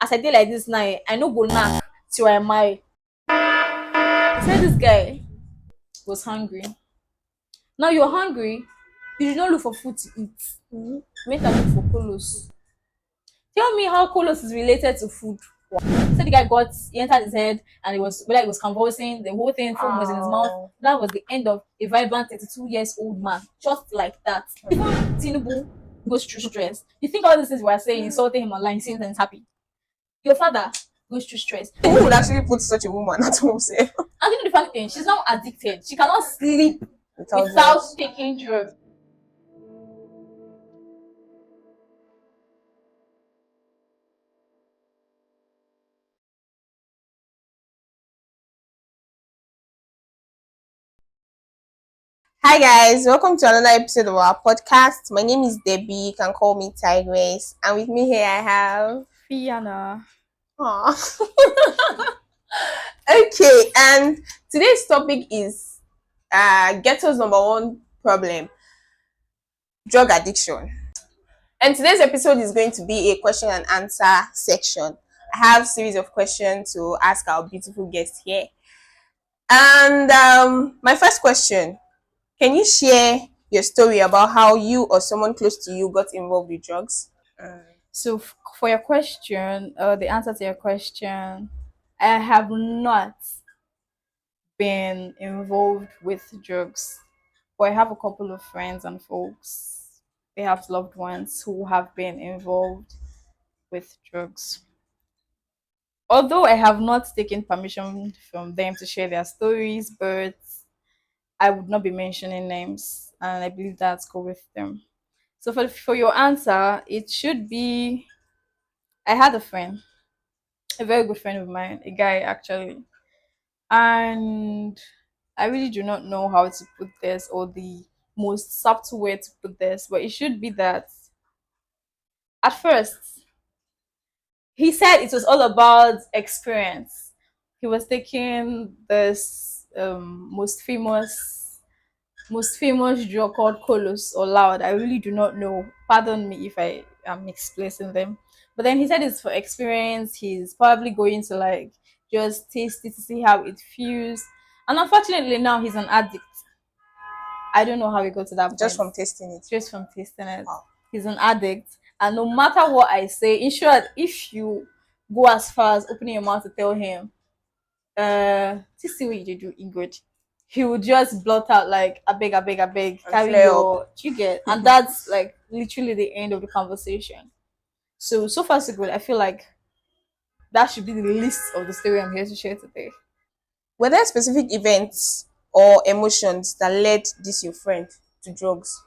as I did like this now, I no go knack till I marry. He said this guy was hungry. Now you're hungry, you did not look for food to eat. You went and look for colos. Tell me how colos is related to food. So the guy he entered his head and it was whether he was convulsing, the whole thing, food was in his mouth. That was the end of a vibrant 32 years old man. Just like that. Even Tinubu goes through stress. You think all these things we're saying, insulting him online, seeing things happy. Your father goes through stress. Who would actually put such a woman at home safe? And you know the funny thing, she's now addicted. She cannot sleep Without without drugs. taking drugs. Hi guys, welcome to another episode of our podcast. My name is Debbie. You can call me Tigress, and with me here I have. Fiona. Aw. Okay, and today's topic is Ghetto's number one problem: drug addiction. And today's episode is going to be a question and answer section. I have a series of questions to ask our beautiful guest here. And my first question: can you share your story about how you or someone close to you got involved with drugs? So for your question, the answer to your question, I have not been involved with drugs, but I have a couple of friends and folks, perhaps loved ones, who have been involved with drugs. Although I have not taken permission from them to share their stories, but I would not be mentioning names, and I believe that's go with them. So for your answer, it should be I had a friend, a very good friend of mine, a guy actually, and I really do not know how to put this or the most subtle way to put this, but it should be that at first he said it was all about experience. He was taking this most famous drug called Colos or Loud. I really do not know. Pardon me if I am misplacing them. But then he said it's for experience. He's probably going to like just taste it to see how it feels. And unfortunately now he's an addict. I don't know how he got to that Just point. from tasting it. Just from tasting it. Wow. He's an addict. And no matter what I say, in short, if you go as far as opening your mouth to tell him, this is what you do in good, he would just blot out like I beg, And carry flare up. your you get, and that's like literally the end of the conversation. So far so good. I feel like that should be the list of the story I'm here to share today. Were there specific events or emotions that led this your friend to drugs?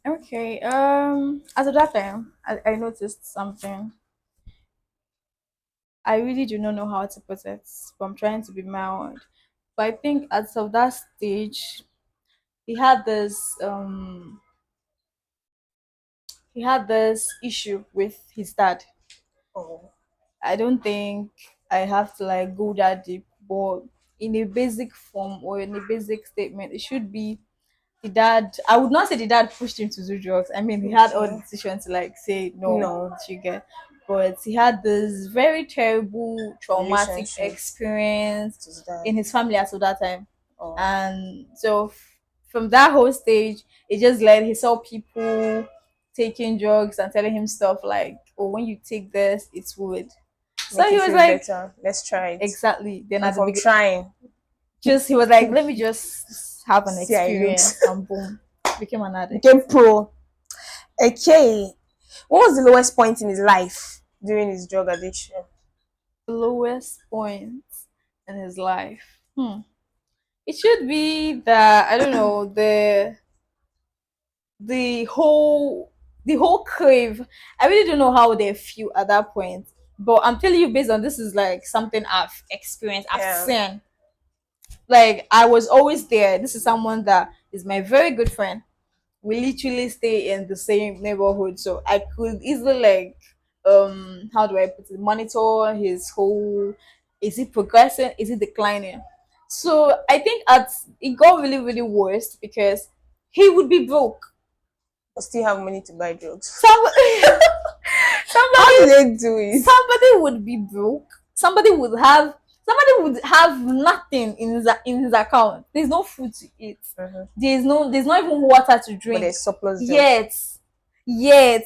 Okay. As of that time, I noticed something. I really do not know how to put it, but I'm trying to be mild. But I think as of that stage, he had this um he had this issue with his dad. Oh, I don't think I have to like go that deep, but in a basic form or in a basic statement, it should be the dad. I would not say the dad pushed him to do drugs. I mean, he had all the okay. decision to like say no, No you get, but he had this very terrible, traumatic relationship experience to that. in his family as of that time, Oh, and so from that whole stage, it just led. He saw people taking drugs and telling him stuff like, "Oh, when you take this, it's wood." So make he you was feel like, better. Let's try it. exactly. Then And at the from beginning, trying, just he was like, let me just have an see how it looks. experience, and boom, became an addict. Became pro. Okay. What was the lowest point in his life during his drug addiction? The lowest point in his life. It should be that I don't know the whole the whole crave. I really don't know how they feel at that point, but I'm telling you, based on this is like something I've experienced, I've Yeah. seen. Like I was always there. This is someone that is my very good friend. We literally stay in the same neighborhood, so I could easily like how do I put it, monitor his whole, is it progressing, is it declining. So I think at it got really really worse because he would be broke. But still have money to buy drugs. Some How do Somebody they do it? somebody would be broke. Somebody would have nothing in his account. There's no food to eat. Mhm. There's not even water to But drink. there's surplus job. Yet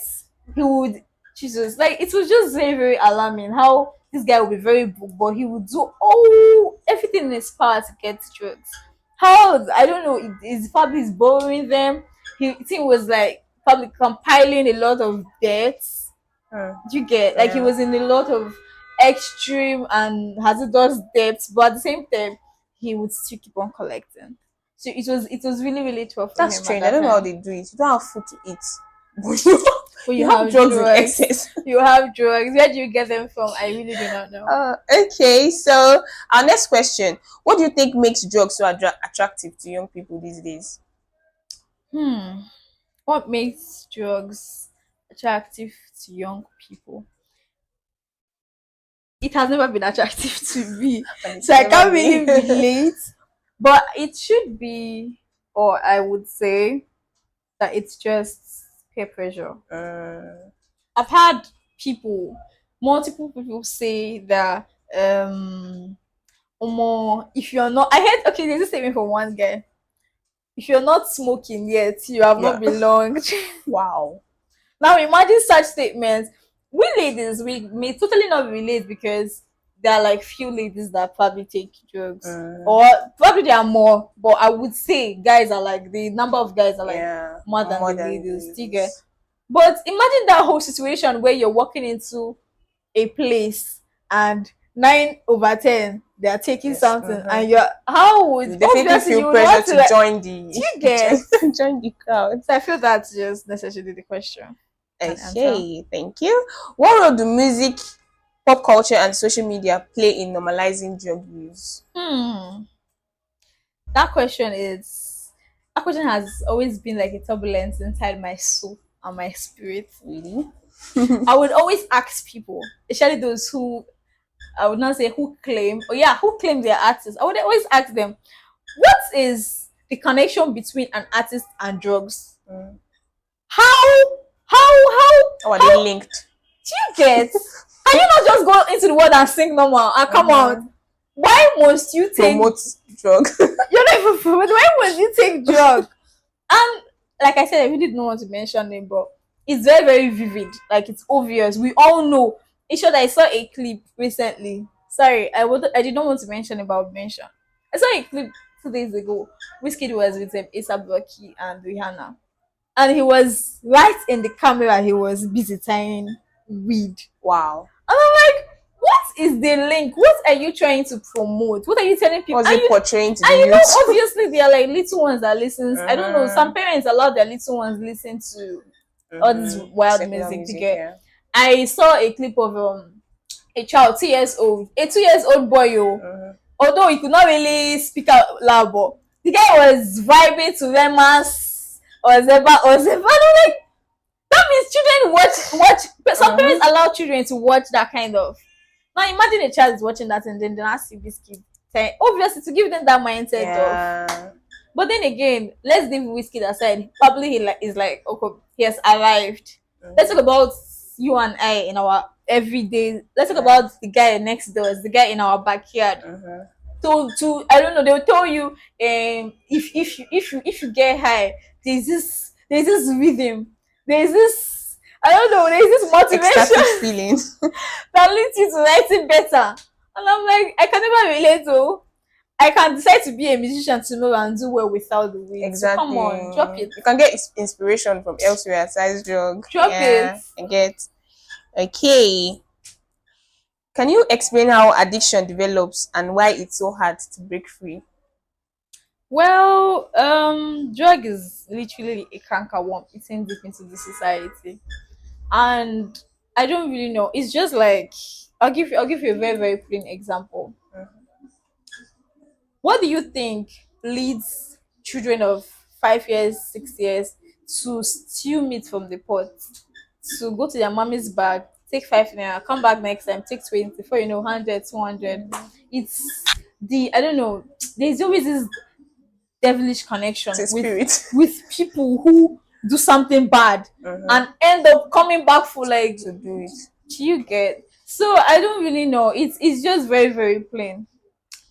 he would, Jesus, like it was just very, very alarming how this guy would be very broke, but he would do all everything in his power to get drugs. How, I don't know, is probably is borrowing them. He think was like probably compiling a lot of debts. Hmm. Do you get, like he Yeah. was in a lot of extreme and hazardous debts, but at the same time he would still keep on collecting. So it was really, really tough for That's him at strange. I that don't know how time. they do it. You don't have food to eat. But you, But you you have have drugs in drugs. excess. You have drugs. Where do you get them from? I really do not know. Okay, so our next question. What do you think makes drugs so attractive to young people these days? Hmm. What makes drugs attractive to young people? It has never been attractive to me. And it So will I never can't be. really relate. But it should be, or I would say that it's just peer pressure. Uh, I've had people, multiple people say that Omo, if you're not, I heard, okay, there's a statement from one guy. If you're not smoking yet, you have yeah. not belonged. Wow. Now imagine such statements. We ladies, we may totally not relate because there are like few ladies that probably take drugs. Mm, Or probably there are more, but I would say guys are like, the number of guys are like yeah. more than More the than ladies. Do you get? ladies. But imagine that whole situation where you're walking into a place and 9/10 they are taking Yes. something Mm-hmm. and you're, how You would, definitely obviously feel you would pressure want to to like, join do the you get? join the crowd. So I feel that's just necessarily the question and answer. Okay, thank you. What role do music, pop culture, and social media play in normalizing drug use? Hmm. That question is that question has always been like a turbulence inside my soul and my spirit. Really? I would always ask people, especially those who, I would not say who claim, or yeah, who claim they're artists. I would always ask them, what is the connection between an artist and drugs? Mm. How how How are they how linked? do you get? Can you not just go into the world and sing normal and come out? Uh-huh. Why must you take, Promote drug. you're not even food. Why must you take drug? And like I said, I really don't want to mention it, but it's very, very vivid. Like it's obvious. We all know. It's sure that I saw a clip recently. Sorry, I did not want to mention about mention. I saw a clip 2 days ago. Whiskey was with ASAP Rocky and Rihanna. And he was right in the camera, he was busy tying weed. Wow. And I'm like, what is the link? What are you trying to promote? What are you telling people? What's it portraying to the And youth? obviously, they are like little ones that listens. I don't know. Some parents allow their little ones listen to all this wild Secular music to music, get. yeah. I saw a clip of a child, 2 years old, a 2 years old boy. Although he could not really speak out loud, but the guy was vibing to Remas or Zeba or Zeba. And I'm like, that means children watch. But some parents allow children to watch that kind of. Now imagine a child is watching that and then they ask you this kid. Obviously to give them that mindset of. Yeah. But then again, let's leave whiskey aside. Probably he like is like, okay, he has arrived. Let's talk about you and I in our everyday. Let's talk about the guy next door, the guy in our backyard. To I don't know, they'll tell you if you get high, there's this rhythm, there's this, I don't know, there's this motivation Ecstatic feelings. that leads you to writing better. And I'm like, I can never relate to. I can decide to be a musician tomorrow and do well without the weed. So come Exactly. on, drop it. You can get inspiration from elsewhere aside drug. Drop Yeah, it. I get. Okay. Can you explain how addiction develops and why it's so hard to break free? Well, drug is literally a canker worm eating deep into the society. And I don't really know. It's just like, I'll give you a very, very plain example. What do you think leads children of 5 years, 6 years to steal meat from the pot? To go to their mommy's bag, take 5 naira, come back next time, take 20, before you know, 100, 200. It's the, I don't know, there's always this devilish It's connection a with spirit. with people who do something bad Mm-hmm. and end up coming back for like, To do it. you get. So I don't really know. It's just very, very plain.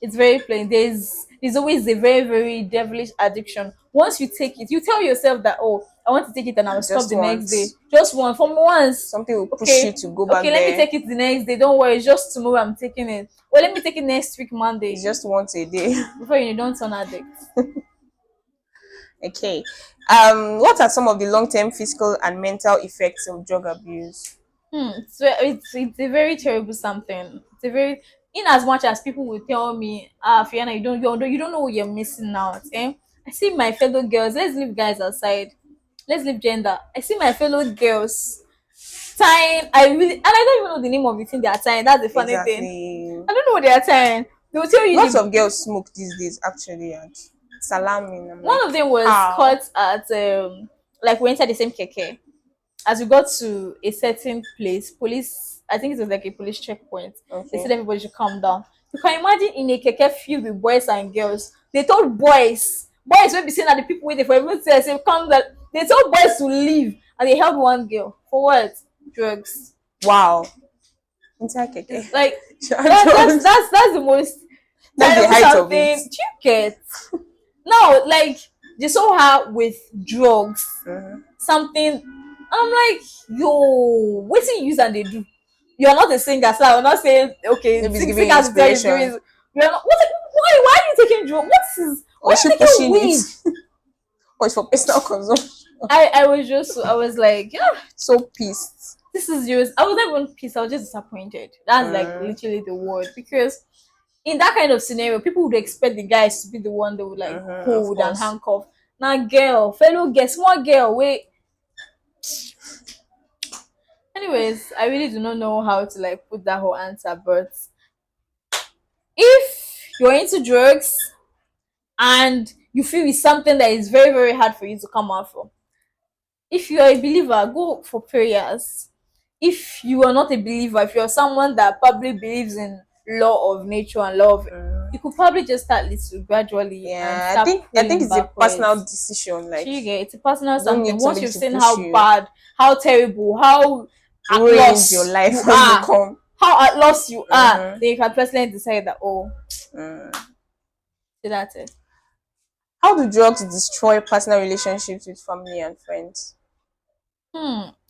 It's very plain. There's always a very, very devilish addiction. Once you take it, you tell yourself that, oh, I want to take it and I'll stop Just the next day. once. Just one from once. Something will push you Okay, to go okay, back let me there. take it the next day. Don't worry, just tomorrow I'm taking it. Well, let me take it next week, It's Monday. just once a day. Before you know, don't turn addict. Okay. What are some of the long-term physical and mental effects of drug abuse? It's a very terrible something. It's a very, in as much as people will tell me, Fiona, you don't know what you're missing out. Eh? I see my fellow girls. Let's leave guys aside. Let's leave gender. I see my fellow girls tying. And I don't even know the name of the thing they are tying. That's the funny thing. Exactly. I don't know what they are tying. They'll tell you Lots the of girls smoke these days, actually, and salami. And I'm like, one of them was how? caught at like we entered the same keke. As we got to a certain place, police, I think it was like a police checkpoint, they Okay. said everybody should calm down. You can imagine in a keke filled with boys and girls, they told boys will be saying that the people waiting for everyone to say, come that they told boys to leave and they held one girl. For what? Drugs. Wow. Inside keke. It's like Drugs. that's the most That's the terrible height of it. something. Do you get? Now, like they saw her with drugs, Mhm. something. I'm like, yo, what do you use and they do? You are not a singer, so I'm not saying okay, Maybe it's giving you singers is giving. inspiration. You are not. Why are you taking drugs? What is? Why Or are she you taking pushing it. weed? Or it's for personal consumption. I was like, yeah, So pissed. this is yours. I was not even pissed. I was just disappointed. That's like Mm, literally the word because in that kind of scenario, people would expect the guys to be the one that would like of hold and course. handcuff. Now, girl, fellow girl, small girl, wait. Anyways, I really do not know how to like put that whole answer, but if you're into drugs and you feel it's something that is very, very hard for you to come out from, if you're a believer, go for prayers. If you are not a believer, if you're someone that probably believes in law of nature and love, Mm. you could probably just start little gradually and Yeah, start I think pulling it's a personal backwards. decision. Like Chiga, it's a personal you don't something. need Once somebody you've to seen push how you. bad, how terrible, how at Ruined your loss life you has are, become. how at loss you are, Mm-hmm. then you can personally decide that, oh, Mm. so that's it. How do drugs destroy personal relationships with family and friends?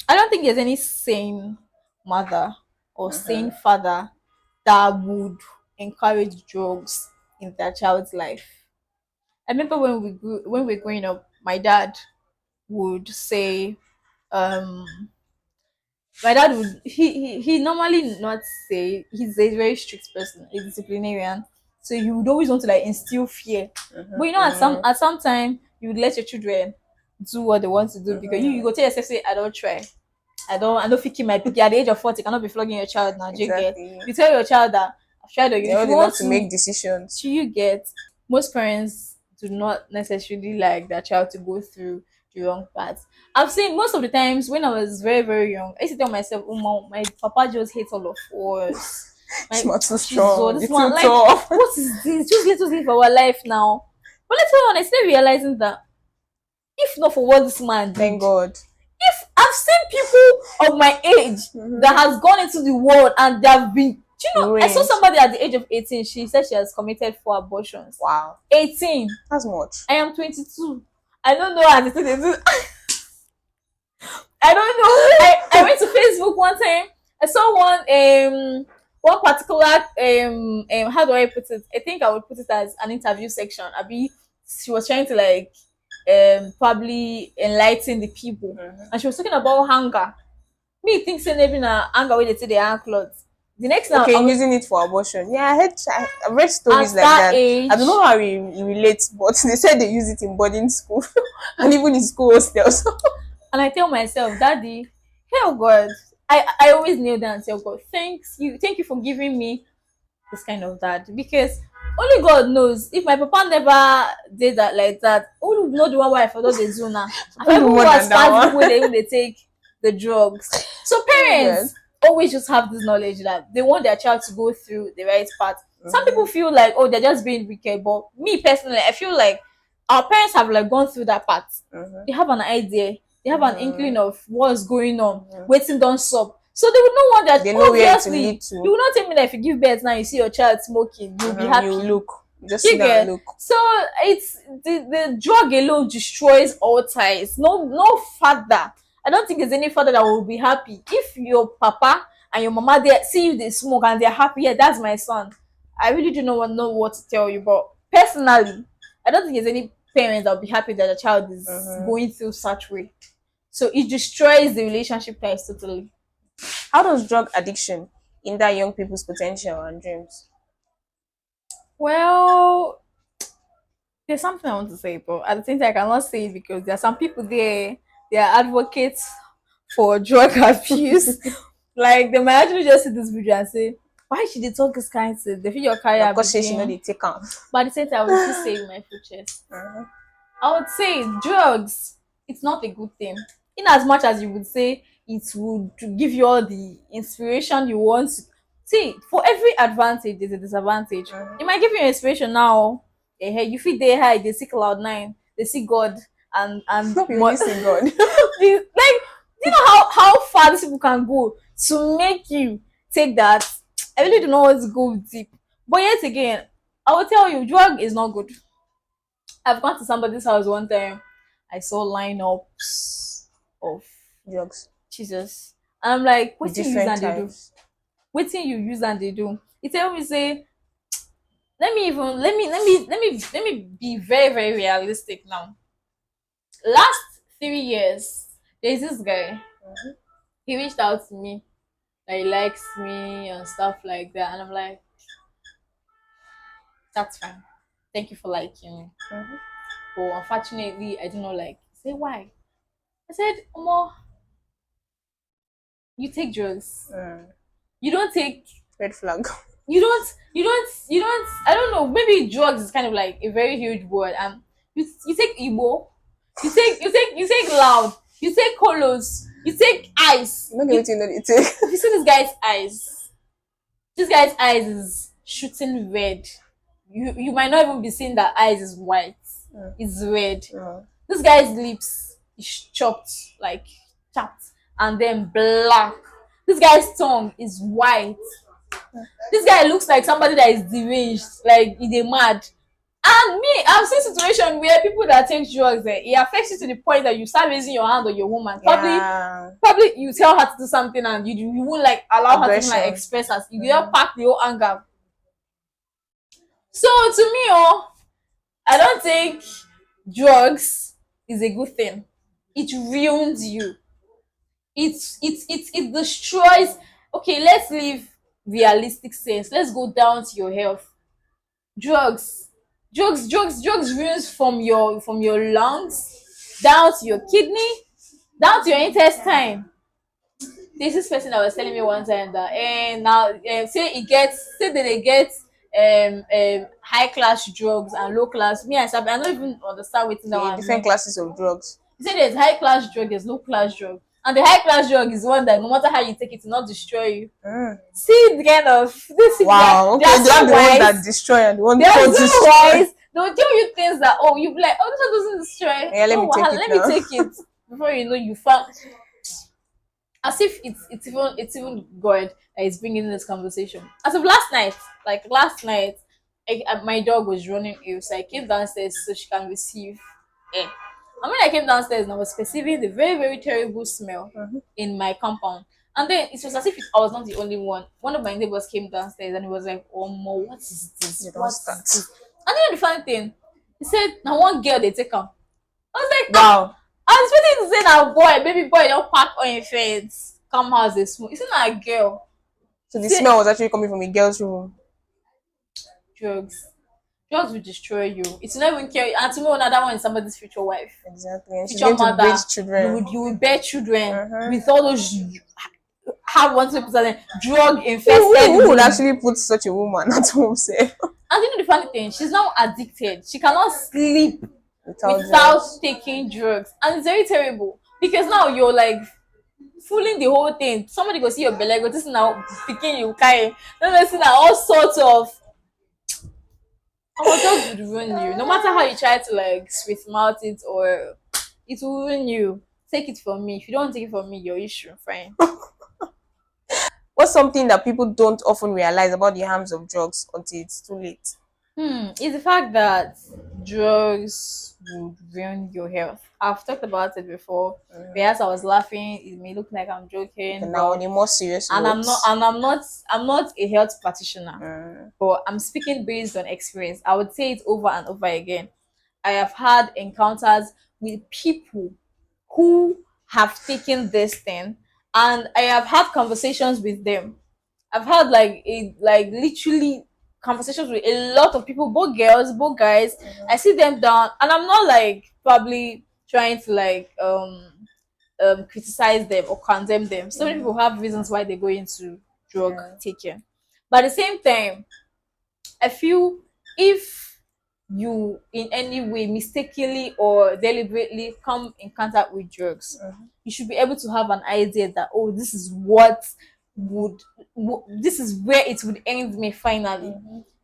I don't think there's any sane mother or sane Mm-hmm. father that would encourage drugs in their child's life. I remember when we were growing up, my dad would say, um, my dad would he normally not say he's a very strict person, a disciplinarian. So he would always want to like instill fear. But you know, Mm-hmm. at some time you would let your children do what they want to do because you Mm-hmm. go tell yourself say I don't try. I don't think my picky at the age of 40, you cannot be flogging your child now. Do you get? Exactly. You tell your child that I've tried on you. They're If old you want enough to to, make decisions. do you get? Most parents do not necessarily like their child to go through the wrong path. I've seen most of the times when I was very, very young, I used to tell myself, oh mom, my papa just hates all of us. It's My not too she's all strong. this You're one too like tough. what is this? Just let us live our life now. But later on I started realizing that if not for what this man Thank did, God. if I've seen people of my age that has gone into the world and they have been, do you know, I saw Ruined. somebody at the age of 18, she said she has committed 4 abortions. Wow. 18. That's much. I am 22. I don't know how to do. I don't know. I went to Facebook one time. I saw one particular how do I put it? I think I would put it as an interview section. Abi, she was trying to like probably enlighten the people. Mm-hmm. And she was talking about hunger. Me think say maybe na anger wey dey take dey hang cloth. The next thing Okay, I was using it for abortion. Yeah, I've read at stories like that that. I don't age, know how it relates, but they said they use it in boarding school and even in school hostels. and I tell myself, Daddy, hell God, I always kneel down and tell God, thank you for giving me this kind of dad because only God knows if my papa never did that like that. Who know the one why I for don dey do now? I for Even even more go than as far as that people one. wey dey even dey take the drugs. So Oh God. parents always just have this knowledge that they want their child to go through the right path. Some Mm-hmm. people feel like, oh, they're just being wicked, but me personally, I feel like our parents have like gone through that path. Mm-hmm. They have an idea. They have an inkling of what's going on, Mm-hmm. waiting don't stop. So they would not want that. They know where to Obviously, lead you to. will not tell me that if you give birth now, you see your child smoking, you'll be You happy. look. You just sit You down and get look. so it's the drug alone destroys all ties. No father. I don't think there's any father that will be happy if your papa and your mama they see you they smoke and they're happy. Yeah, that's my son. I really do not know what to tell you, but personally, I don't think there's any parent that will be happy that a child is Mm-hmm. going through such way. So it destroys the relationship ties totally. How does drug addiction hinder young people's potential and dreams? Well, there's something I want to say, but at the same time, I cannot say it because there are some people there, they are advocates for drug abuse. Like, they might actually just see this video and say, why should they talk this kind of thing? They feel your Of career course, say she know begin. they take out. But at the same time, I will still say in my full chest. Uh-huh. I would say drugs, it's not a good thing. In as much as you would say it would give you all the inspiration you want. See, for every advantage, there's a disadvantage. It might give you inspiration now. Hey, you feel they high, they see cloud 9, they see God and Not be only sing God. like you know how far these people can go to make you take that. I really don't know what to go deep. But yet again, I will tell you, drug is not good. I've gone to somebody's house one time. I saw lineups of Drugs. Jesus. And I'm like, what you use Different and they do? types. What you use and they do? He tell me say, let me be very, very realistic now. Last 3 years, there's this guy. He reached out to me. Like he likes me and stuff like that. And I'm like, that's fine. Thank you for liking me. Mhm. But unfortunately, I do not like. Say why? I said, Omo, you take drugs. Mm. You don't take Red flag. you don't I don't know, maybe drugs is kind of like a very huge word. And you take Igbo, you take loud, you take colos, you take ice. You don't get what you know they take. If you see this guy's eyes is shooting red. You might not even be seeing that eyes is white. It's red. Mm. This guy's lips is chopped, like chopped, and then black. This guy's tongue is white. This guy looks like somebody that is deranged, like he dey mad. And me, I've seen situation where people that take drugs, it affects you to the point that you start raising your hand on your woman. Yeah. Probably you tell her to do something and you won't like allow her to even, like Aggression. express herself. You just pack the whole anger. So to me, I don't think drugs is a good thing. It ruins you. It destroys. Okay, let's leave realistic sense. Let's go down to your health. Drugs ruins from your lungs down to your kidney, down to your intestine. There's this person that was telling me one time that now say that they get high class drugs and low class. Me and Sabi, I don't even understand what that Okay, one different mean. classes of drugs. He said there's high class drug, there's low class drug. And the high class drug is one that no matter how you take it, will not destroy you. Mm. See the kind of this Wow. they Okay, are they so are the ones wise. that destroy and the ones They are that so destroy. wise. They'll tell you things that you be like, oh, this one doesn't destroy. Yeah, let Oh, me take it let now. me take it. Before you know, you found as if it's even God that is bringing this conversation. As of last night, my dog was running ill, so I came downstairs so she can receive air. And when I came downstairs, and I was perceiving the very, very terrible smell in my compound. And then it was as if I was not the only one. One of my neighbors came downstairs and he was like, "Oh, mo, what is this? You don't What is start. this?" And then the funny thing, he said, "Now one girl they take her." I was like, Wow. I was expecting to say now boy, baby boy, don't pack on your face. Come house they smoke. It's not a girl. So the Say smell was actually coming from a girl's room. drugs. Drugs will destroy you. It's not even care. And to me, another one is somebody's future wife, Exactly. And she's future going to mother. breed You children. would bear children Uh-huh. with all those have one percent drug Who infested. would actually put such a woman at home, say, And you know the funny thing, she's now addicted. She cannot sleep without without drugs? taking drugs, and it's very terrible because now you're like fooling the whole thing. Somebody go see your belly, go this is now picking you carry. Then see now all sorts of our dogs would ruin you. No matter how you try to like sweet mouth it or it will ruin you. take it from me. If you don't take it from me, your issue, fine. What's something that people don't often realize about the harms of drugs until it's too late? It's the fact that drugs would ruin your health. I've talked about it before. Whereas I was laughing, it may look like I'm joking, And now, but on a more serious and note, I'm not a health practitioner, mm, but I'm speaking based on experience. I would say it over and over again. I have had encounters with people who have taken this thing, and I have had conversations with them. I've had like literally conversations with a lot of people, both girls, both guys. I sit them down, and I'm not like probably trying to like criticize them or condemn them. So many people have reasons why they go into drug yeah. taking, but at the same time, I feel if you in any way mistakenly or deliberately come in contact with drugs, you should be able to have an idea that, oh, this is what would this is where it would end me finally.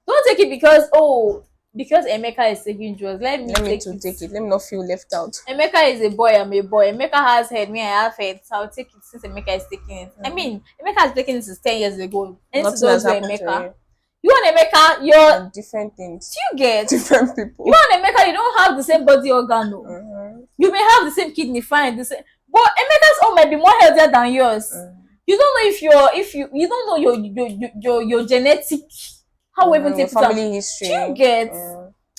Don't take it because, oh, because Emeka is taking drugs, let me Let me take to it. take it. Let me not feel left out. Emeka is a boy, I'm a boy. Emeka has head, me I have head, so I'll take it since Emeka is taking it. I mean, Emeka has taken it since 10 years ago. And to Nothing has those who happened to Emeka, you. you and Emeka, you're And different things. you get Different people. you and Emeka, you don't have the same body organ, no. You may have the same kidney, fine, the same, but Emeka's own might be more healthier than yours. You don't know if you don't know your genetic, how we even Your take it out. family history. Do you get?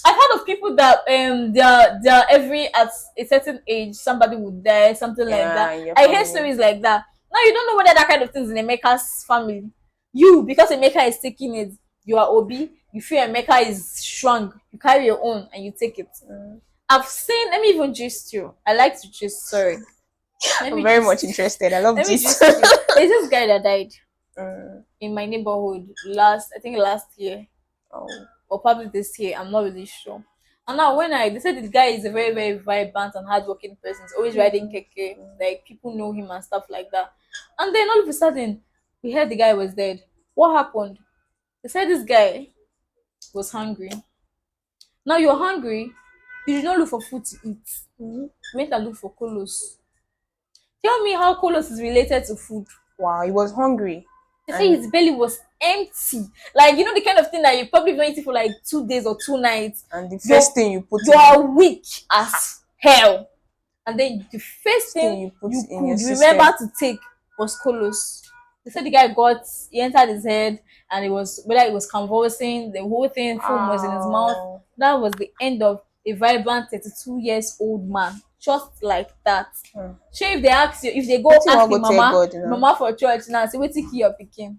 I've heard of people that they're every at a certain age somebody would die, something like Yeah, that. in your I hear family. stories like that. Now you don't know whether that kind of things in Emeka's family. You, because Emeka is taking it, you are Obi, you feel Emeka is strong, you carry your own and you take it. I've seen, let me even gist you. I like to gist, sorry. Let I'm me very gist much you. interested. I love Let me this. gist you. There's this guy that died Mm. in my neighborhood I think last year Oh. or probably this year. I'm not really sure. And now when they said this guy is a very, very vibrant and hardworking person, he's always riding keke, like people know him and stuff like that. And then all of a sudden, we heard the guy was dead. What happened? They said this guy was hungry. Now you're hungry, you should not look for food to eat. You went and look for colos. Tell me how colos is related to food. Wow, he was hungry. They say his belly was empty. Like, you know, the kind of thing that you probably don't eat for like 2 days or 2 nights. And the first thing you put You are weak as hell. And then the first thing you put you in your could system. remember to take was colos. They said the guy he entered his head and it was, whether it was convulsing, the whole thing, foam was in his mouth. That was the end of a vibrant 32 years old man. Just like that. Sure, if they ask you, if they go ask the mama for church now, say, wait till your picking.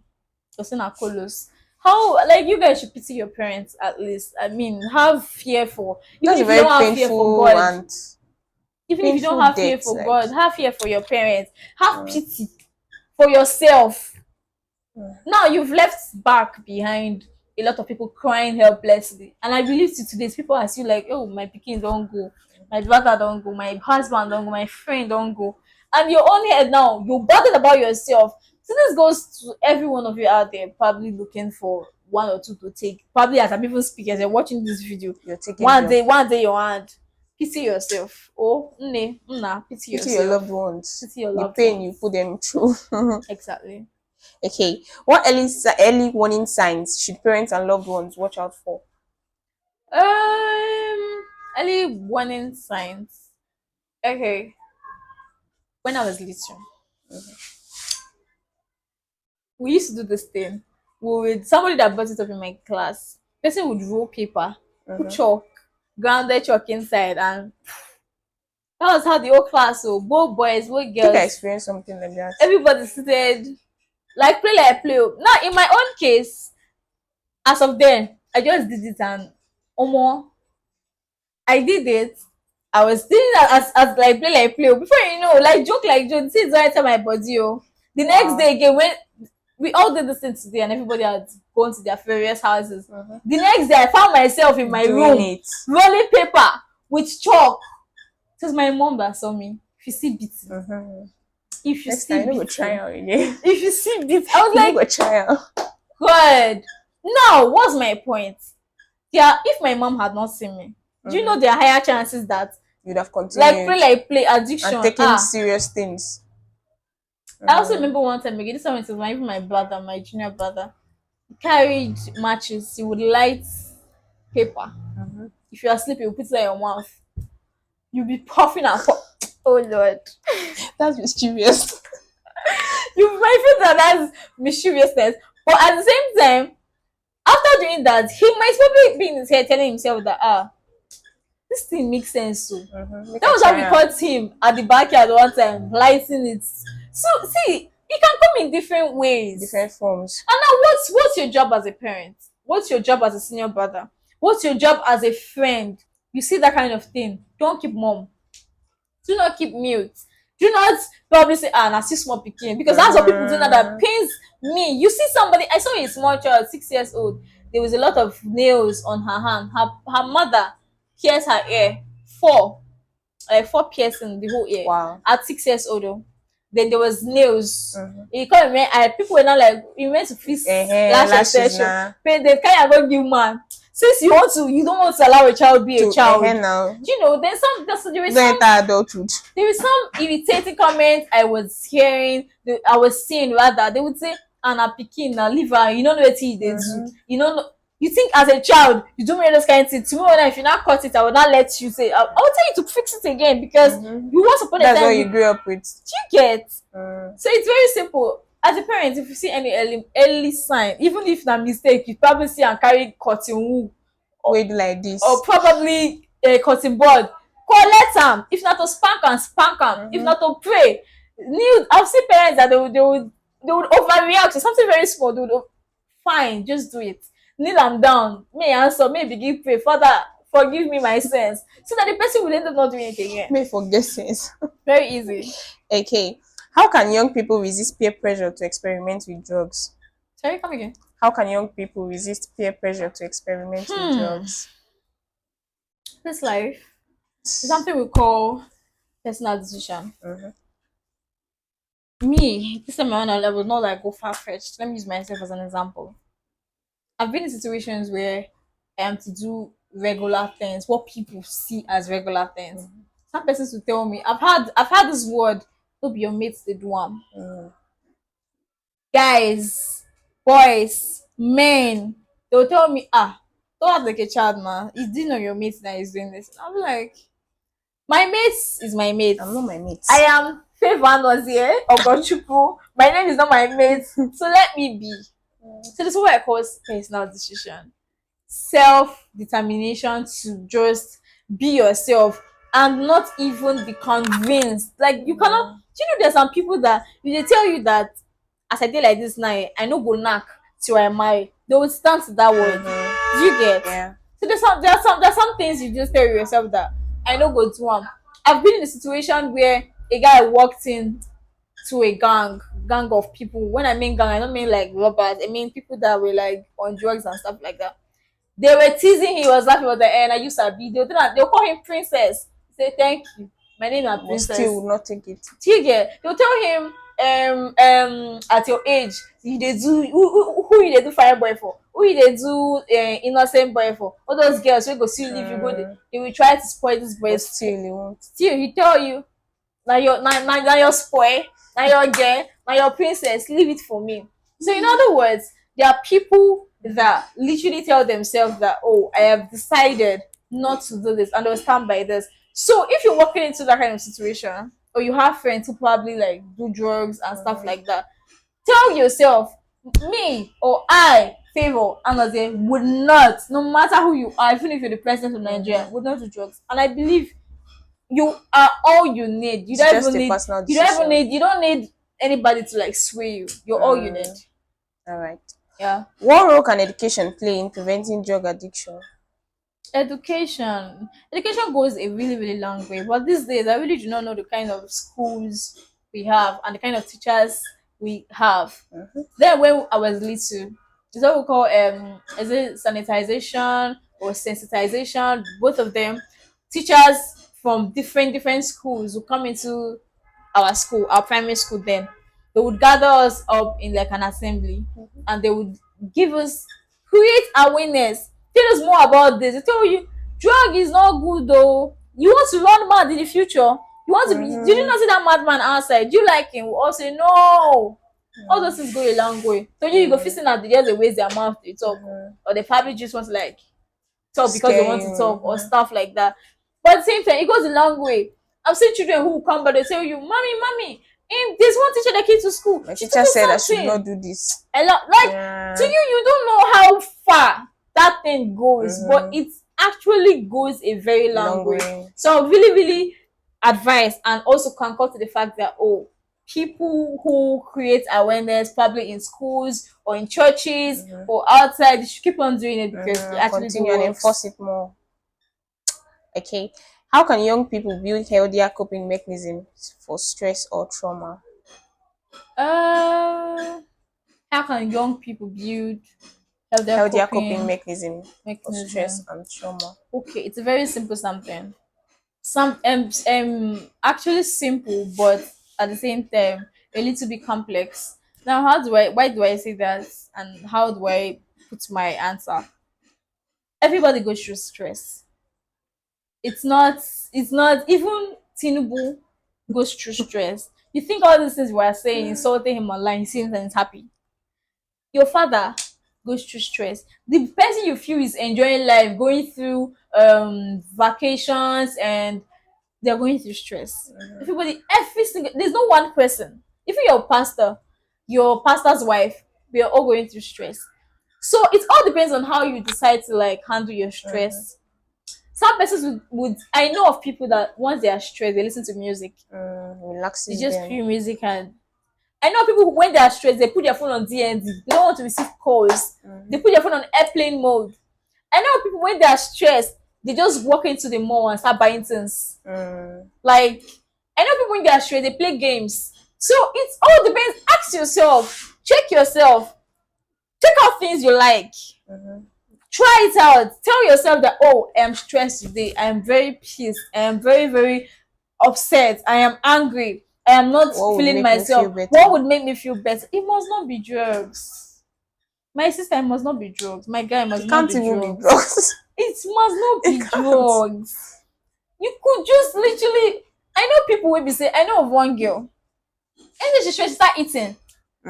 Just na colos. How, like, you guys should pity your parents at least. I mean, have fear for, even That's if you very don't have fear for painful God, and even if you don't have fear for like, God, have fear for your parents. Have pity for yourself. Now you've left back behind a lot of people crying helplessly. And I believe to today's people are still like, oh, my pikin don't go, my brother don't go, my husband don't go, my friend don't go. And your own head now, you're bothered about yourself. So this goes to every one of you out there probably looking for one or two to take. Probably as I'm even speaking, as you're watching this video, you're taking one day your hand. Pity yourself. Oh, pity yourself. Your loved ones. Pity your the loved pain ones. you put them through. Exactly. Okay. What early warning signs should parents and loved ones watch out for? Early warning signs. Okay. When I was little, we used to do this thing. We would, somebody that brought it up in my class, person would roll paper, put chalk, grounded chalk inside, and that was how the whole class, so both boys, both girls, I experienced something like that. Everybody seated, like play. Now, in my own case, as of then, I just did it and I did it. I was doing that as like play. Before you know, like joke, this is right to my body. Oh. The next day again, when we all did this thing today and everybody had gone to their various houses. The next day I found myself in my room rolling paper with chalk. It was my mom that saw me. If you see beating. If you see beating. If you see beating. I was like, God. Now, what's my point? Yeah, if my mom had not seen me, do you know there are higher chances that you'd have Like continued play and addiction. taken serious things. I also Mm-hmm. remember one time again. This time it was even my brother, my junior brother. He carried matches. He would light paper. Mm-hmm. If you are sleeping, you put it in your mouth. You'll be puffing and puff. Oh Lord. That's mischievous. You might feel that that's mischievousness. But at the same time, after doing that, he might probably be in his head telling himself that this thing makes sense. So Mm-hmm. Make that a was how we try. caught him at the backyard one time, lighting it. So see, it can come in different ways. Different forms. And now what's your job as a parent? What's your job as a senior brother? What's your job as a friend? You see that kind of thing. Don't keep mum. Do not keep mute. Do not probably say, na still small pikin. Because that's what people do now that Mm-hmm. pains me. You see somebody, I saw a small child, 6 years old. There was a lot of nails on her hand. Her mother pierced her ear. Four piercing the whole ear Wow. at 6 years old. Oh. Then there was nails. Mm-hmm. You come people were not like you went to fix lash Lashes extension. now. But they kind of go give man. Since you don't want to allow a child be a To child. now. Do you know? There is Don't enter adulthood. irritating comments I was hearing. I was seeing rather. They would say, "Anna pikin na leave her. You don't know what they do. Mm-hmm. You know." You think as a child you do me those kind of things. Tomorrow if you not cut it, I will not let you say. I will tell you to fix it again because you once upon a That's time what you grew up with. you get. Mm. So it's very simple. As a parent, if you see any early sign, even if na mistake, you probably see and carry cotton wool Wait like this. or probably a cotton board. Collect am. If not to spank am, spank am. If not to pray. I've seen parents that they would overreact to something very small. They would fine, just do it. Kneel am down. May answer, may begin pray. Father, forgive me my sins. So that the person will end up not doing it again. May forget things. Very easy. Okay. How can young people resist peer pressure to experiment with drugs? Sorry, come again. How can young people resist peer pressure to experiment with drugs? This life is something we call personal decision. Mm-hmm. Me, this time around, I was not like go far fetched. Let me use myself as an example. I've been in situations where I am to do regular things, what people see as regular things. Some persons will tell me, I've had this word, don't be your mates, they do one. Guys, boys, men, they'll tell me, don't act like a child, man. It's dinner your mate that is doing this. I'm like, my mate is my mate. I'm not my mate. I am Favor here or Gochuku. My name is not my mate. So let me be. So this is what I call personal decision. Self-determination to just be yourself and not even be convinced. Like you cannot, do you know there's some people that they tell you that as I did like this now, I no go knack till I marry. They will stand to that word. Do you get? Yeah. So there's some things you just tell yourself that I no go do them. I've been in a situation where a guy walked in to a gang of people. When I mean gang, I don't mean like robbers. I mean people that were like on drugs and stuff like that. They were teasing him. He was laughing. He was like, "And I used to be." They'll call him princess. Say thank you. My name is But princess. still will not take it. They'll tell him at your age you dey do who you dey do fire boy for, who you dey do innocent boy for, all those girls wey go see you if you go there, they will try to spoil this But boy's still he won't. still he tell you na your spoil, na your girl, na your princess, leave it for me. So in other words, there are people that literally tell themselves that, oh, I have decided not to do this and they'll stand by this. So if you're walking into that kind of situation or you have friends who probably like do drugs and stuff like that, tell yourself, me or I, Favor Anaze, would not, no matter who you are, even if you're the president of Nigeria, would not do drugs. And I believe you are all you need. You It's don't just even a need personal you don't even decision. need you don't need anybody to like sway you. You're all you need. All right. Yeah. What role can education play in preventing drug addiction? Education goes a really really long way, but these days I really do not know the kind of schools we have and the kind of teachers we have. Then when I was little, is what we call is it sanitization or sensitization, both of them. Teachers from different schools will come into our school, our primary school. Then they would gather us up in like an assembly and they would give us, create awareness, tell us more about this. They tell you drug is not good though, You want to run mad in the future. You want to be. Did you Mm-hmm. not see that madman outside? Do you like him? We all say no. All those things go a long way. So you go Mm-hmm. fixing that they just waste their mouth to talk, Mm-hmm. or they probably just want to like talk because they Scare want to you. talk or stuff like that. But at the same time, it goes a long way. I've seen children who will come but they tell you, mommy, there's one teacher that came to school. My She told teacher me said I should not something. do this. A lot like to Yeah. you don't know how far that thing goes, but Mm-hmm. it actually goes a very long Long way. way. So I really, really advise and also concur to the fact that people who create awareness probably in schools or in churches Mm-hmm. or outside, you should keep on doing it because it Mm-hmm. actually do Continue and enforce works. it more. Okay. How can young people build healthier coping mechanisms for stress or trauma? Uh, how can young people build healthier Healthier coping coping mechanism for stress mechanism? and trauma. Okay, it's a very simple something. Actually simple, but at the same time a little bit complex. Now, why do I say that, and how do I put my answer? Everybody goes through stress. It's not even Tinubu goes through stress. You think all these things we are saying, insulting him online, he seems and is happy. Your father goes through stress. The person you feel is enjoying life, going through vacations, and they're going through stress. Every single, there's no one person. Even your pastor's wife, we are all going through stress. So it all depends on how you decide to like handle your Mm-hmm. stress. Some persons would I know of people that once they are stressed, they listen to music. They Relaxes just them. feel music. And I know people who, when they are stressed, they put their phone on DND. They don't want to receive calls. They put their phone on airplane mode. I know people when they are stressed, they just walk into the mall and start buying things. Mm. Like, I know people when they are stressed, they play games. So it all depends. Ask yourself, check out things you like. Mm-hmm. Try it out. Tell yourself that, oh, I am stressed today. I am very pissed. I am very, very upset. I am angry. I am not What would feeling make me feel myself. What better? would make me feel better? It must not be drugs. My sister, it must not be drugs. My guy, it must It not can't be even be drugs. drugs. It must not It be can't. drugs. You could just literally. I know people will be say. I know of one girl. And then she start eating.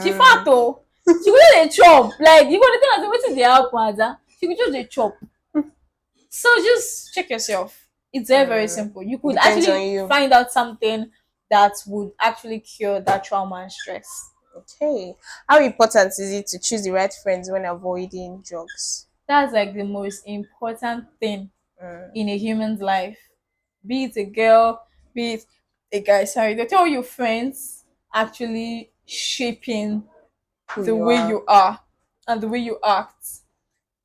She fat Mm. though. She go just dey chop. Like you go dey tell her say wetin dey happen, Ada. She go just dey chop. So just check yourself. It's very, very simple. You could Depends on actually you. find out something that would actually cure that trauma and stress. Okay. How important is it to choose the right friends when avoiding drugs? That's like the most important thing Mm. in a human's life. Be it a girl, be it a guy. Sorry, they tell you friends actually shaping Who the you way are. you are and the way you act.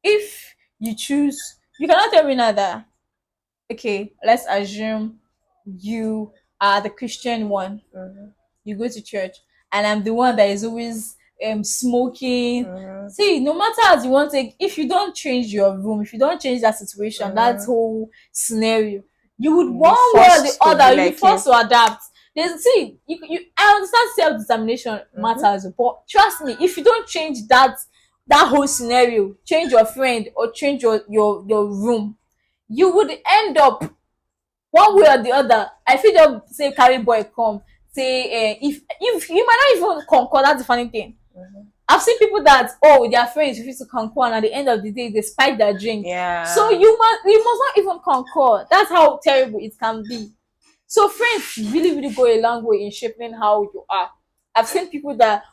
If you choose, you cannot tell me now that, okay, let's assume you are the Christian one. Mm-hmm. You go to church, and I'm the one that is always smoking. Mm-hmm. See, no matter as you want to, if you don't change your room, if you don't change that situation, that Mm-hmm. whole scenario, you would You'll be one way or the forced to be other, you like forced you. to adapt. There's see, I understand self-determination Mm-hmm. matters, but trust me, if you don't change that whole scenario, change your friend or change your room, you would end up one way or the other. I fit just say carry boy come say if you might not even concord. That's the funny thing. Mm-hmm. I've seen people that their friends refuse to concord, and at the end of the day they spike their drink. So Yeah. you must not even concord. That's how terrible it can be. So friends really, really go a long way in shaping how you are. I've seen people that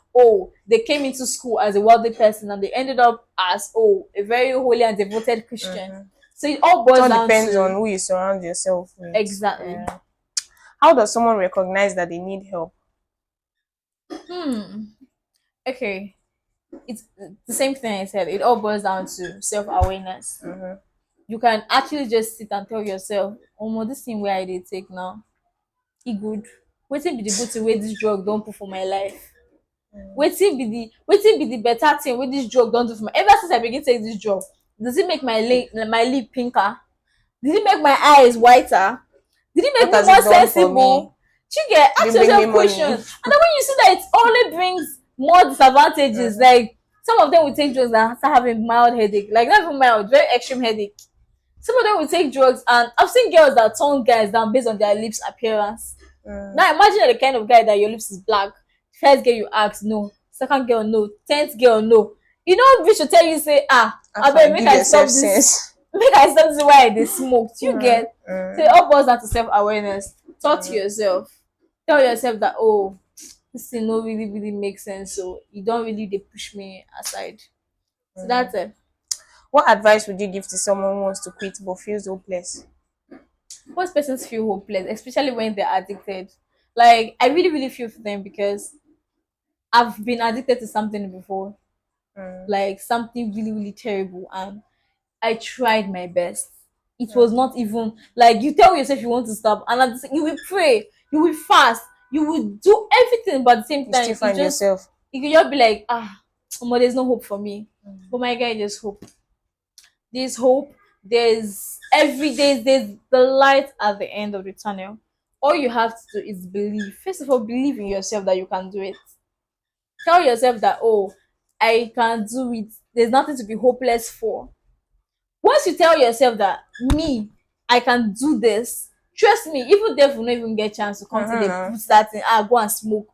they came into school as a wealthy person and they ended up as a very holy and devoted Christian. Mm-hmm. So it all It boils all down depends on to who you surround yourself with. exactly. Yeah. How does someone recognize that they need help? Hmm. Okay. It's the same thing I said. It all boils down to self-awareness. Mm-hmm. You can actually just sit and tell yourself, oh, my, this thing where I did take now, it good. Waiting be the good thing where this drug don't put for my life. Waiting be the better thing where this drug don't do for my. Ever since I begin take this drug, does it make my lip pinker? Did it make my eyes whiter? Did it make What me has more it done for me? sensible? Chige, Did ask it bring me yourself money? questions. And then when you see that it only brings more disadvantages, like some of them will take drugs and start having mild headache, like not even mild, very extreme headache. Some of them will take drugs, and I've seen girls that turn guys down based on their lips appearance. Mm. Now imagine you're the kind of guy that your lips is black. First girl you ask, no. Second girl, no. 10th girl, no. You know, bitch should tell you, say, I After better make give I yourself stop this. sense. Make I stop this why they smoked. You Mm. get? So it Mm. all boils down to self-awareness. Talk to yourself. Tell yourself that, oh, this thing no really, really makes sense. So you don't really they push me aside. So that's it. What advice would you give to someone who wants to quit but feels hopeless? Most persons feel hopeless, especially when they're addicted. Like I really, really feel for them because I've been addicted to something before, Mm. like something really, really terrible, and I tried my best. It was not even like you tell yourself you want to stop, and you will pray, you will fast, you will do everything, but at the same You still time, find yourself. it could just be like, there's no hope for me. But my guy, there's hope. There's hope. There's every day. There's the light at the end of the tunnel. All you have to do is believe. First of all, believe in yourself that you can do it. Tell yourself that, oh, I can do it. There's nothing to be hopeless for. Once you tell yourself that me, I can do this, trust me, even death will not even get chance to come to the Mm-hmm. put that in, go and smoke.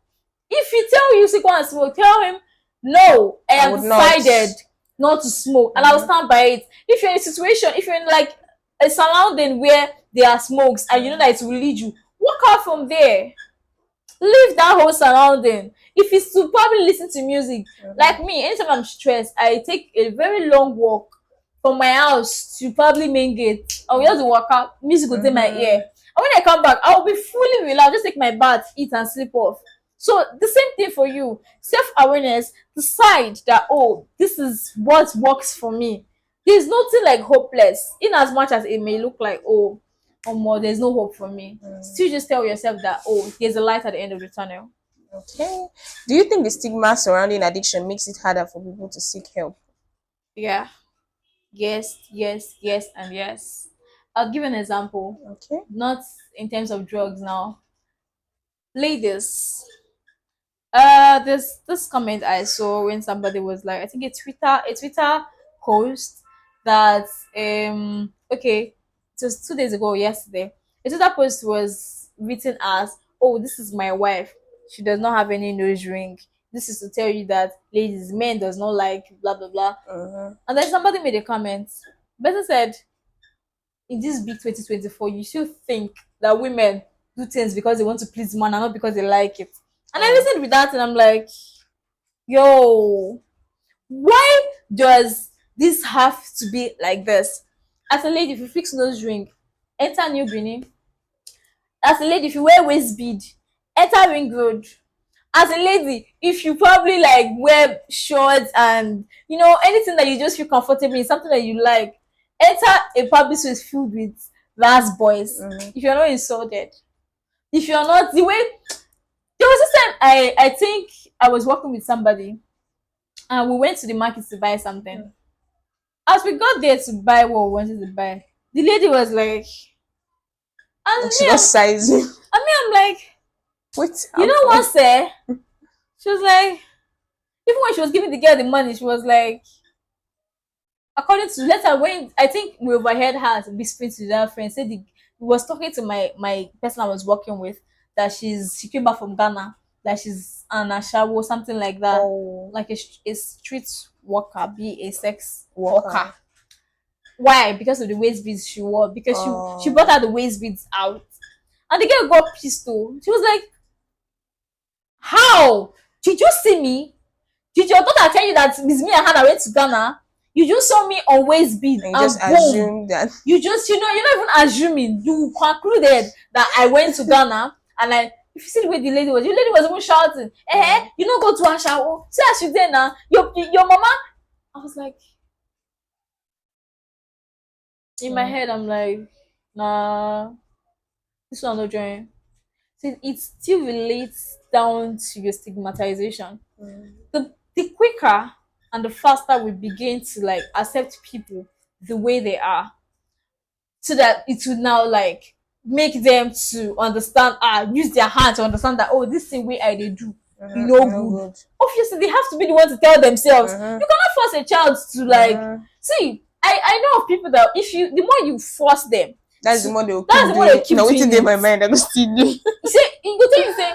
If you tell you to go and smoke, tell him, no, I I have would not. decided not to smoke, and I'll stand by it. If you're in a situation, if you're in like a surrounding where there are smokes and you know that it will lead you, walk out from there. Leave that whole surrounding. If it's to probably listen to music, like me, anytime I'm stressed, I take a very long walk from my house to probably main gate. I'll just walk out, music will in my ear. And when I come back, I'll be fully relaxed, just take my bath, eat and sleep off. So the same thing for you. Self-awareness, decide that, oh, this is what works for me. There's nothing like hopeless, in as much as it may look like, or more, there's no hope for me. Still just tell yourself that, oh, there's a light at the end of the tunnel. Okay. Do you think the stigma surrounding addiction makes it harder for people to seek help? Yeah. Yes, yes, yes, and yes. I'll give an example. Okay. Not in terms of drugs now. Ladies, this comment I saw when somebody was like, I think a Twitter post that okay, it was 2 days ago or yesterday. A Twitter post was written as, oh, this is my wife. She does not have any nose ring. This is to tell you that ladies, men does not like blah blah blah. And then somebody made a comment. Person said, in this big 2024, you should think that women do things because they want to please man and not because they like it. And I listened with that and I'm like, yo, why does this have to be like this? As a lady, if you fix nose ring, enter New Benin. As a lady, if you wear waist bead, enter Ring Road. As a lady, if you probably like wear shorts and anything that you just feel comfortable in, something that you like, enter a public space filled with ras boys. If you're not insulted, if you're not the way, there was this time I think I was working with somebody and we went to the market to buy something. As we got there to buy what we wanted to buy, the lady was like, and She was sizing. I'm like, Wait. you know what, sir? She was like, even when she was giving the girl the money, she was like, according to later when I think we overheard her whispering to that friend, said he was talking to my person I was working with, that she came back from Ghana, that she's an ashawo, something like that, like a street worker, be a sex worker. Why? Because of the waist beads she wore. Because she brought out the waist beads out, and the girl got pissed too. She was like, "How did you see me? Did your daughter tell you that Miss Me and Hannah went to Ghana? You just saw me on waist bead And and you just boom. assume that. You just, you're not even assuming. You concluded that I went to Ghana, and if you see the way the lady was even shouting, you don't go to her shower. See as you there now, your mama." I was like, in my head, I'm like, nah, this one no join. See, it still relates down to your stigmatization. The quicker and the faster we begin to like accept people the way they are, so that it will now like make them to understand, use their hand to understand that, oh, this thing way I they do, good. Obviously, they have to be the one to tell themselves. You cannot force a child to like see. I know of people that if you the more you force them, That's the more they will that's keep the more doing they it. keep Now waiting doing in it. my mind, I go still do. You say you go tell you say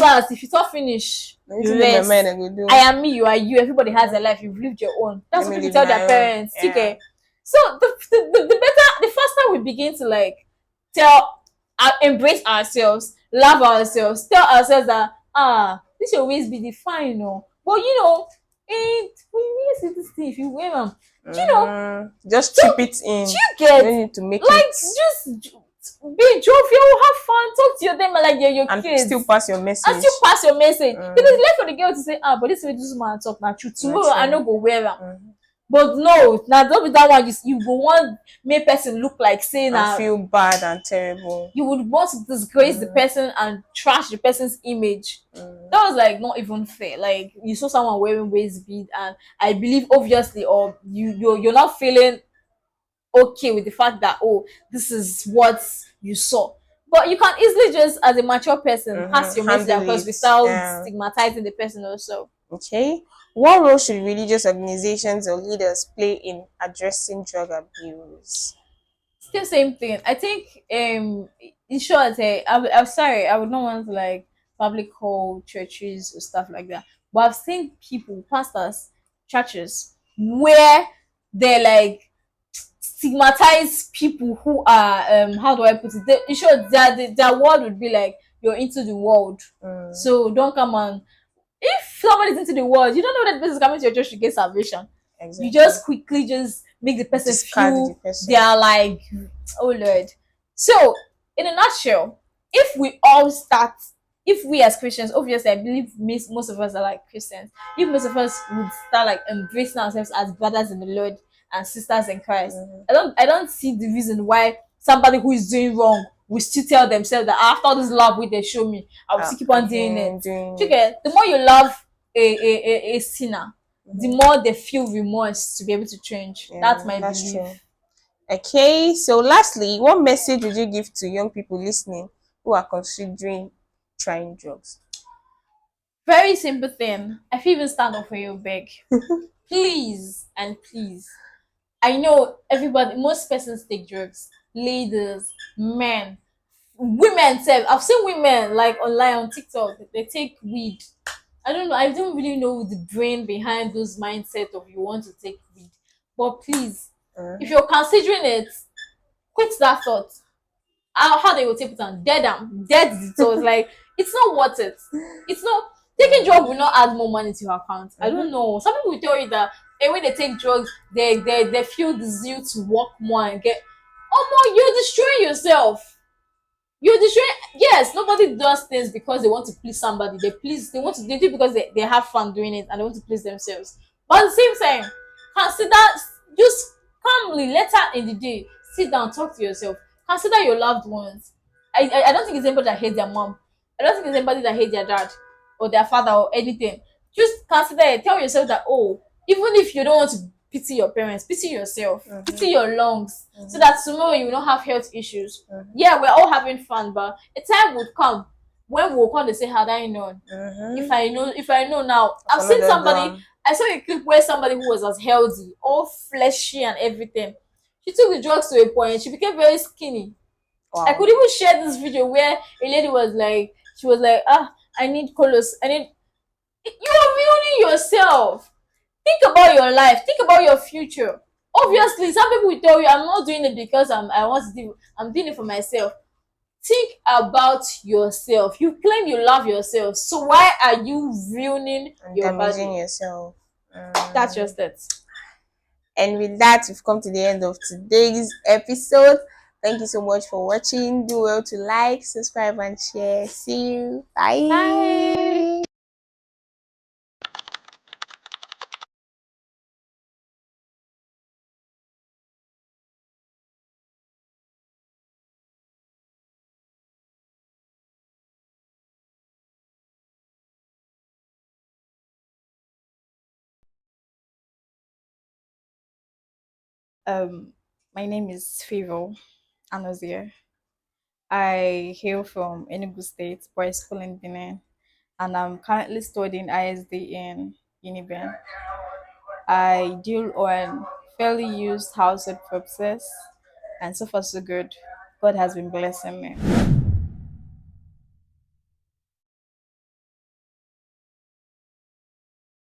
last if you talk finish, Now you waiting in my mind, rest. I go I do. am me, you are you. Everybody has a life. You've lived your own. That's Let what me people live tell their my own. parents. Yeah. Okay. So the better the faster we begin to like tell embrace ourselves, love ourselves, tell ourselves that this will always be the fine, no. But you know, we need this thing if you wear them. You know, Just so chip it do in. you You get don't need to make like it just be jovial, have fun, talk to your them like they're your and kids. still pass your And message. still pass your message. Because it's left for the girl to say, but this way this man talk now true. Not Tomorrow I true. no go wear them. But no, now don't be that one you go want make person look like saying And feel bad and terrible. you would want to disgrace the person and trash the person's image. That was like not even fair. Like you saw someone wearing waist bead, and I believe obviously, or you're not feeling okay with the fact that this is what you saw. But you can easily just, as a mature person, pass your message Handle across it. without Yeah. stigmatizing the person also. Okay. What role should religious organizations or leaders play in addressing drug abuse? Still same thing. I think in short, I'm sorry, I would not want to like public call churches or stuff like that. But I've seen people, pastors, churches, where they like stigmatize people who are how do I put it? In short, their word would be like you're into the world. So don't come on. If somebody's into the world, you don't know that person is coming to your church to get salvation. You Exactly. just quickly just make the person Discard the feel person. they are like, oh Lord. So, in a nutshell, if we all start, if we as Christians, obviously, I believe most of us are like Christians. If most of us would start like embracing ourselves as brothers in the Lord and sisters in Christ, I don't see the reason why somebody who is doing wrong will still tell themselves that after all this love which they show me, I will still keep on doing it. Okay, the more you love a sinner, the more they feel remorse to be able to change. That's my That's belief. true. Okay, so lastly, what message would you give to young people listening who are considering trying drugs? Very simple thing. I feel even stand up for you, beg. Please and please. I know everybody, most persons take drugs. Ladies, men, women. Self. I've seen women like online on TikTok. They take weed. I don't know. I don't really know the brain behind those mindset of you want to take weed. But please, if you're considering it, quit that thought. How they will take it on dead them dead it. So it's like it's not worth it. It's not taking drug will not add more money to your account. I don't know. Some people will tell you that when they take drugs, they feel the zeal to work more and get. Oh no, you're destroying yourself. You're destroying. Yes, nobody does things because they want to please somebody. They want to they do it because they have fun doing it and they want to please themselves. But at the same time, consider just calmly later in the day, sit down, talk to yourself. Consider your loved ones. I don't think it's anybody that hates their mom. I don't think it's anybody that hates their dad or their father or anything. Just consider it. Tell yourself that even if you don't want to pity your parents, pity yourself, pity your lungs, so that tomorrow you will not have health issues. Yeah, we're all having fun, but a time would come when we'll come to say, had I known? If I know now, I've seen somebody. I saw a clip where somebody who was as healthy, all fleshy and everything. She took the drugs to a point. She became very skinny. I Wow. could even share this video where a lady was like, she was like, I need colos. I need. You are ruining yourself. Think about your life. Think about your future. Obviously, some people will tell you, I'm not doing it because I want to do. I'm doing it for myself. Think about yourself. You claim you love yourself, so why are you ruining And your damaging body? yourself. That's just it. And with that, we've come to the end of today's episode. Thank you so much for watching. Do well to like, subscribe, and share. See you. Bye. Bye. My name is Favor Anozia. I hail from Enugu State, boys school in Benin, and I'm currently studying ISD in Uniben. I deal on fairly used household purposes, and so far so good. God has been blessing me.